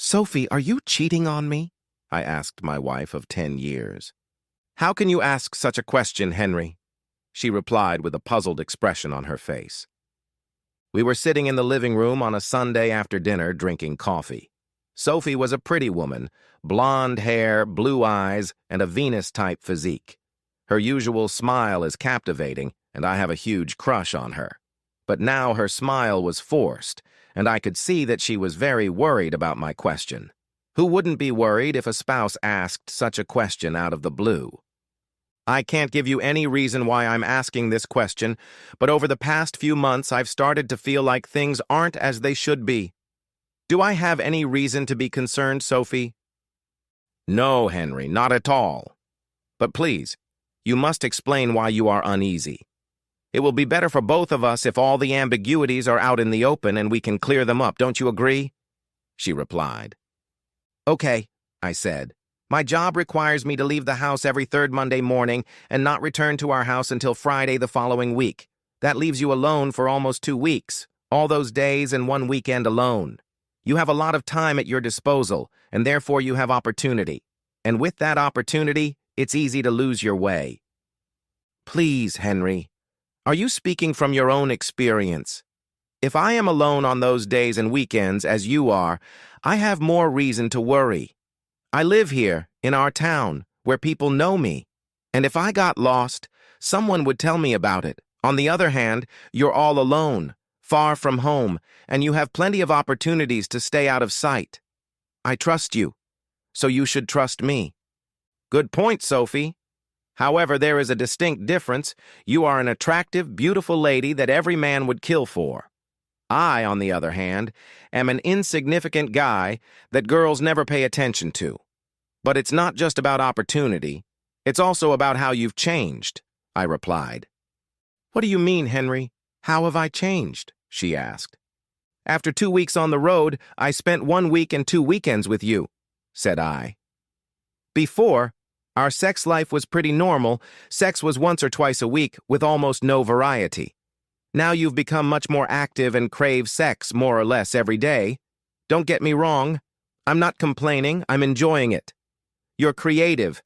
Sophie, are you cheating on me? I asked my wife of 10 years. How can you ask such a question, Henry? She replied with a puzzled expression on her face. We were sitting in the living room on a Sunday after dinner drinking coffee. Sophie was a pretty woman, blonde hair, blue eyes, and a Venus-type physique. Her usual smile is captivating, and I have a huge crush on her. But now her smile was forced, and I could see that she was very worried about my question. Who wouldn't be worried if a spouse asked such a question out of the blue? I can't give you any reason why I'm asking this question, but over the past few months I've started to feel like things aren't as they should be. Do I have any reason to be concerned, Sophie? No, Henry, not at all. But please, you must explain why you are uneasy. It will be better for both of us if all the ambiguities are out in the open and we can clear them up, don't you agree? She replied. Okay, I said. My job requires me to leave the house every third Monday morning and not return to our house until Friday the following week. That leaves you alone for almost 2 weeks, all those days and 1 weekend alone. You have a lot of time at your disposal, and therefore you have opportunity. And with that opportunity, it's easy to lose your way. Please, Henry, are you speaking from your own experience? If I am alone on those days and weekends, as you are, I have more reason to worry. I live here, in our town, where people know me. And if I got lost, someone would tell me about it. On the other hand, you're all alone, far from home, and you have plenty of opportunities to stay out of sight. I trust you, so you should trust me. Good point, Sophie. However, there is a distinct difference. You are an attractive, beautiful lady that every man would kill for. I, on the other hand, am an insignificant guy that girls never pay attention to. But it's not just about opportunity. It's also about how you've changed, I replied. What do you mean, Henry? How have I changed? She asked. After 2 weeks on the road, I spent 1 week and 2 weekends with you, said I. Before, our sex life was pretty normal. Sex was once or twice a week with almost no variety. Now you've become much more active and crave sex more or less every day. Don't get me wrong. I'm not complaining. I'm enjoying it. You're creative,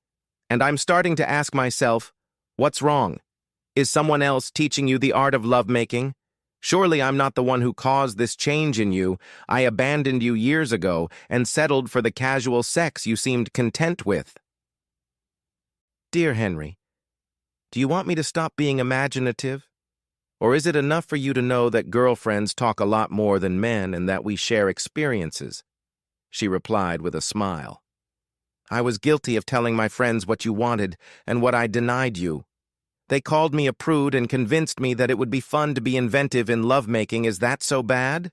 and I'm starting to ask myself, what's wrong? Is someone else teaching you the art of lovemaking? Surely I'm not the one who caused this change in you. I abandoned you years ago and settled for the casual sex you seemed content with. Dear Henry, do you want me to stop being imaginative? Or is it enough for you to know that girlfriends talk a lot more than men and that we share experiences? She replied with a smile. I was guilty of telling my friends what you wanted and what I denied you. They called me a prude and convinced me that it would be fun to be inventive in lovemaking. Is that so bad?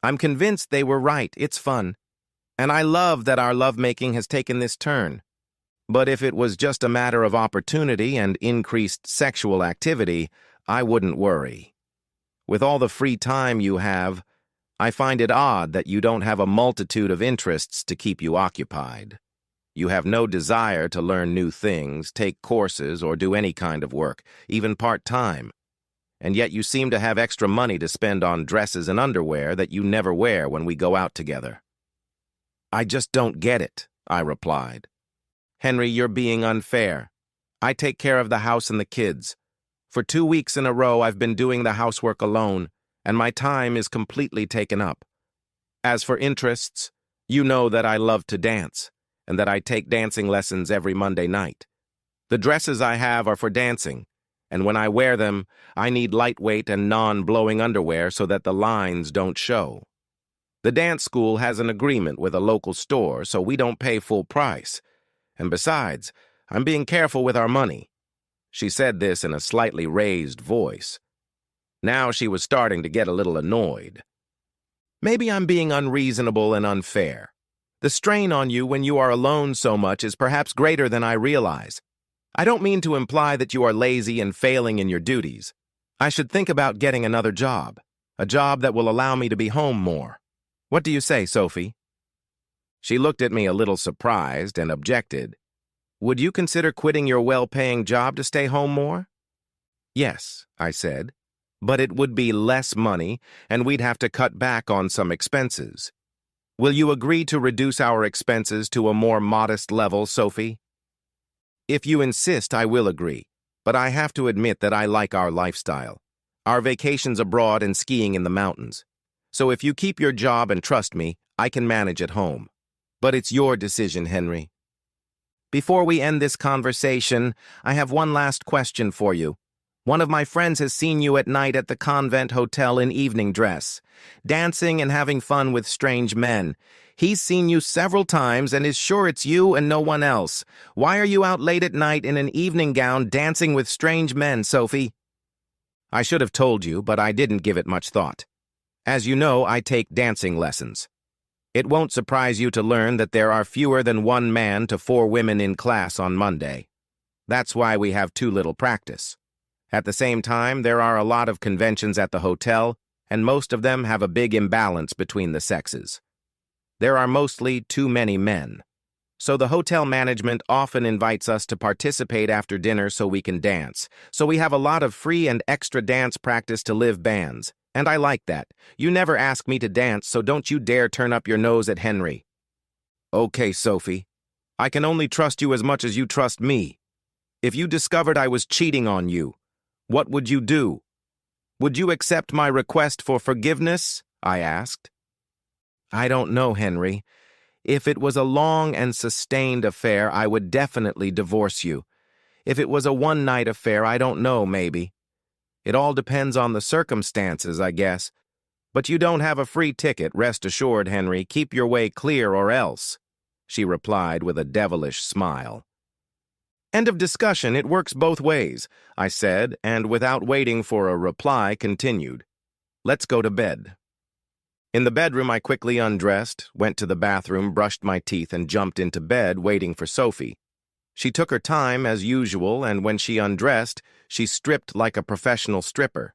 I'm convinced they were right. It's fun. And I love that our lovemaking has taken this turn. But if it was just a matter of opportunity and increased sexual activity, I wouldn't worry. With all the free time you have, I find it odd that you don't have a multitude of interests to keep you occupied. You have no desire to learn new things, take courses, or do any kind of work, even part-time. And yet you seem to have extra money to spend on dresses and underwear that you never wear when we go out together. I just don't get it, I replied. Henry, you're being unfair. I take care of the house and the kids. For 2 weeks in a row, I've been doing the housework alone, and my time is completely taken up. As for interests, you know that I love to dance, and that I take dancing lessons every Monday night. The dresses I have are for dancing, and when I wear them, I need lightweight and non-blowing underwear so that the lines don't show. The dance school has an agreement with a local store, so we don't pay full price. And besides, I'm being careful with our money. She said this in a slightly raised voice. Now she was starting to get a little annoyed. Maybe I'm being unreasonable and unfair. The strain on you when you are alone so much is perhaps greater than I realize. I don't mean to imply that you are lazy and failing in your duties. I should think about getting another job, a job that will allow me to be home more. What do you say, Sophie? She looked at me a little surprised and objected. Would you consider quitting your well-paying job to stay home more? Yes, I said, but it would be less money, and we'd have to cut back on some expenses. Will you agree to reduce our expenses to a more modest level, Sophie? If you insist, I will agree, but I have to admit that I like our lifestyle. Our vacations abroad and skiing in the mountains. So if you keep your job and trust me, I can manage at home. But it's your decision, Henry. Before we end this conversation, I have one last question for you. One of my friends has seen you at night at the convent hotel in evening dress, dancing and having fun with strange men. He's seen you several times and is sure it's you and no one else. Why are you out late at night in an evening gown dancing with strange men, Sophie? I should have told you, but I didn't give it much thought. As you know, I take dancing lessons. It won't surprise you to learn that there are fewer than 1 man to 4 women in class on Monday. That's why we have too little practice. At the same time, there are a lot of conventions at the hotel, and most of them have a big imbalance between the sexes. There are mostly too many men. So the hotel management often invites us to participate after dinner so we can dance. So we have a lot of free and extra dance practice to live bands. And I like that. You never ask me to dance, so don't you dare turn up your nose at Henry. Okay, Sophie. I can only trust you as much as you trust me. If you discovered I was cheating on you, what would you do? Would you accept my request for forgiveness? I asked. I don't know, Henry. If it was a long and sustained affair, I would definitely divorce you. If it was a one-night affair, I don't know, maybe. It all depends on the circumstances, I guess. But you don't have a free ticket, rest assured, Henry. Keep your way clear or else, she replied with a devilish smile. End of discussion. It works both ways, I said, and without waiting for a reply, continued. Let's go to bed. In the bedroom, I quickly undressed, went to the bathroom, brushed my teeth, and jumped into bed, waiting for Sophie. She took her time, as usual, and when she undressed, she stripped like a professional stripper.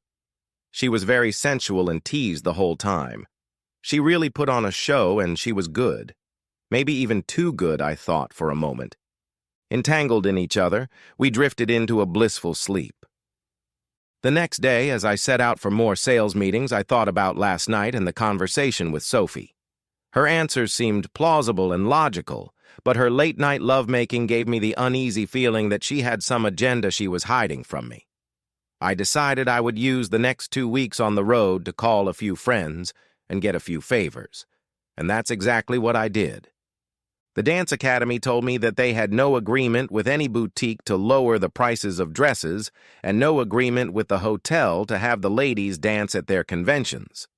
She was very sensual and teased the whole time. She really put on a show, and she was good. Maybe even too good, I thought for a moment. Entangled in each other, we drifted into a blissful sleep. The next day, as I set out for more sales meetings, I thought about last night and the conversation with Sophie. Her answers seemed plausible and logical, but her late-night lovemaking gave me the uneasy feeling that she had some agenda she was hiding from me. I decided I would use the next 2 weeks on the road to call a few friends and get a few favors, and that's exactly what I did. The dance academy told me that they had no agreement with any boutique to lower the prices of dresses and no agreement with the hotel to have the ladies dance at their conventions.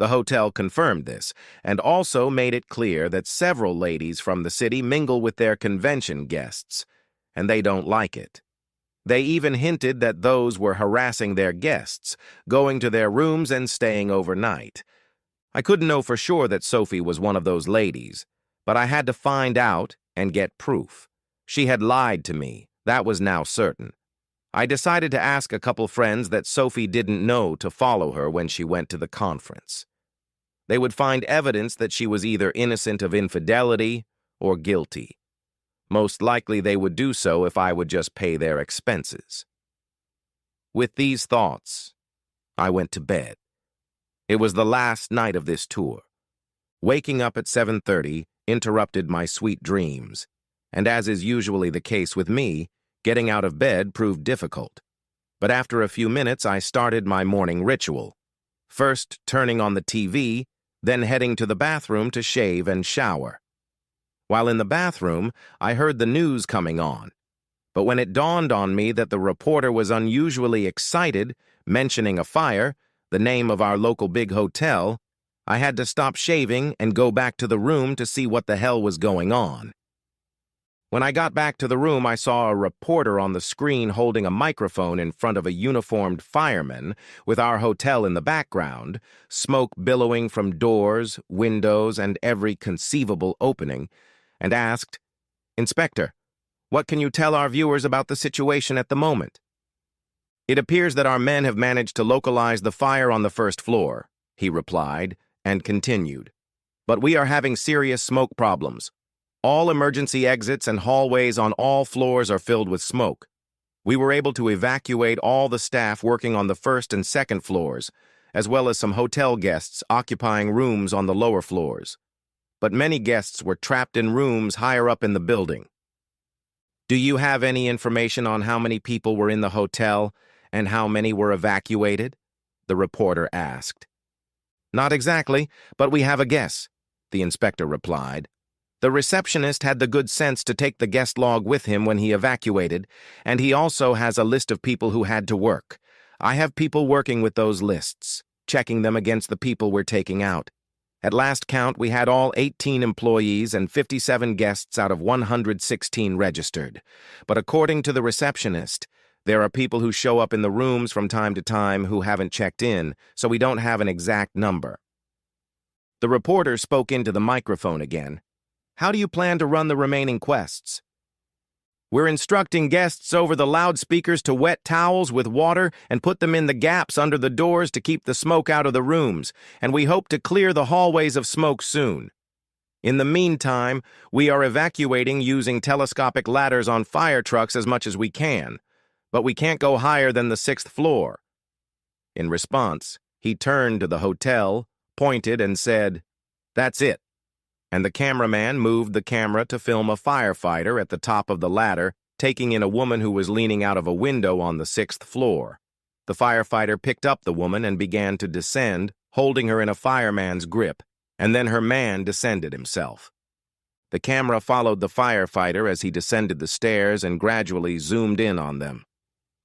The hotel confirmed this and also made it clear that several ladies from the city mingle with their convention guests, and they don't like it. They even hinted that those were harassing their guests, going to their rooms and staying overnight. I couldn't know for sure that Sophie was one of those ladies, but I had to find out and get proof. She had lied to me, that was now certain. I decided to ask a couple friends that Sophie didn't know to follow her when she went to the conference. They would find evidence that she was either innocent of infidelity or guilty. Most likely they would do so if I would just pay their expenses. With these thoughts, I went to bed. It was the last night of this tour. Waking up at 7:30 interrupted my sweet dreams, and as is usually the case with me, getting out of bed proved difficult. But after a few minutes, I started my morning ritual. First turning on the TV, then heading to the bathroom to shave and shower. While in the bathroom, I heard the news coming on. But when it dawned on me that the reporter was unusually excited, mentioning a fire, the name of our local big hotel, I had to stop shaving and go back to the room to see what the hell was going on. When I got back to the room, I saw a reporter on the screen holding a microphone in front of a uniformed fireman with our hotel in the background, smoke billowing from doors, windows, and every conceivable opening, and asked, "Inspector, what can you tell our viewers about the situation at the moment?" "It appears that our men have managed to localize the fire on the first floor," he replied, and continued. "But we are having serious smoke problems. All emergency exits and hallways on all floors are filled with smoke. We were able to evacuate all the staff working on the first and second floors, as well as some hotel guests occupying rooms on the lower floors. but many guests were trapped in rooms higher up in the building. Do you have any information on how many people were in the hotel and how many were evacuated? The reporter asked. Not exactly, but we have a guess, the inspector replied. The receptionist had the good sense to take the guest log with him when he evacuated, and he also has a list of people who had to work. I have people working with those lists, checking them against the people we're taking out. At last count, we had all 18 employees and 57 guests out of 116 registered. But according to the receptionist, there are people who show up in the rooms from time to time who haven't checked in, so we don't have an exact number. The reporter spoke into the microphone again. How do you plan to run the remaining quests? We're instructing guests over the loudspeakers to wet towels with water and put them in the gaps under the doors to keep the smoke out of the rooms, and we hope to clear the hallways of smoke soon. In the meantime, we are evacuating using telescopic ladders on fire trucks as much as we can, but we can't go higher than the 6th floor. In response, he turned to the hotel, pointed, and said, "That's it." And the cameraman moved the camera to film a firefighter at the top of the ladder, taking in a woman who was leaning out of a window on the 6th floor. The firefighter picked up the woman and began to descend, holding her in a fireman's grip, and then her man descended himself. The camera followed the firefighter as he descended the stairs and gradually zoomed in on them.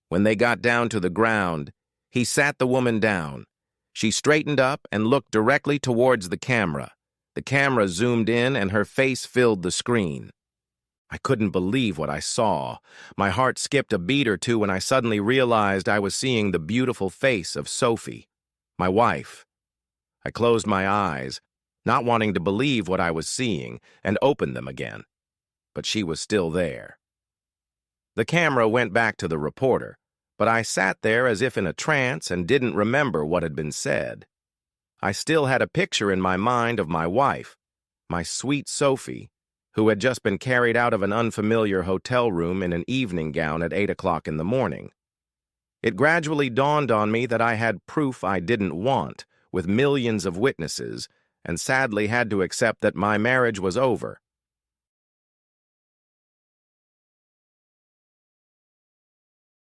When they got down to the ground, he sat the woman down. She straightened up and looked directly towards the camera. The camera zoomed in and her face filled the screen. I couldn't believe what I saw. My heart skipped a beat or two when I suddenly realized I was seeing the beautiful face of Sophie, my wife. I closed my eyes, not wanting to believe what I was seeing, and opened them again. But she was still there. The camera went back to the reporter, but I sat there as if in a trance and didn't remember what had been said. I still had a picture in my mind of my wife, my sweet Sophie, who had just been carried out of an unfamiliar hotel room in an evening gown at 8 o'clock in the morning. It gradually dawned on me that I had proof I didn't want, with millions of witnesses, and sadly had to accept that my marriage was over,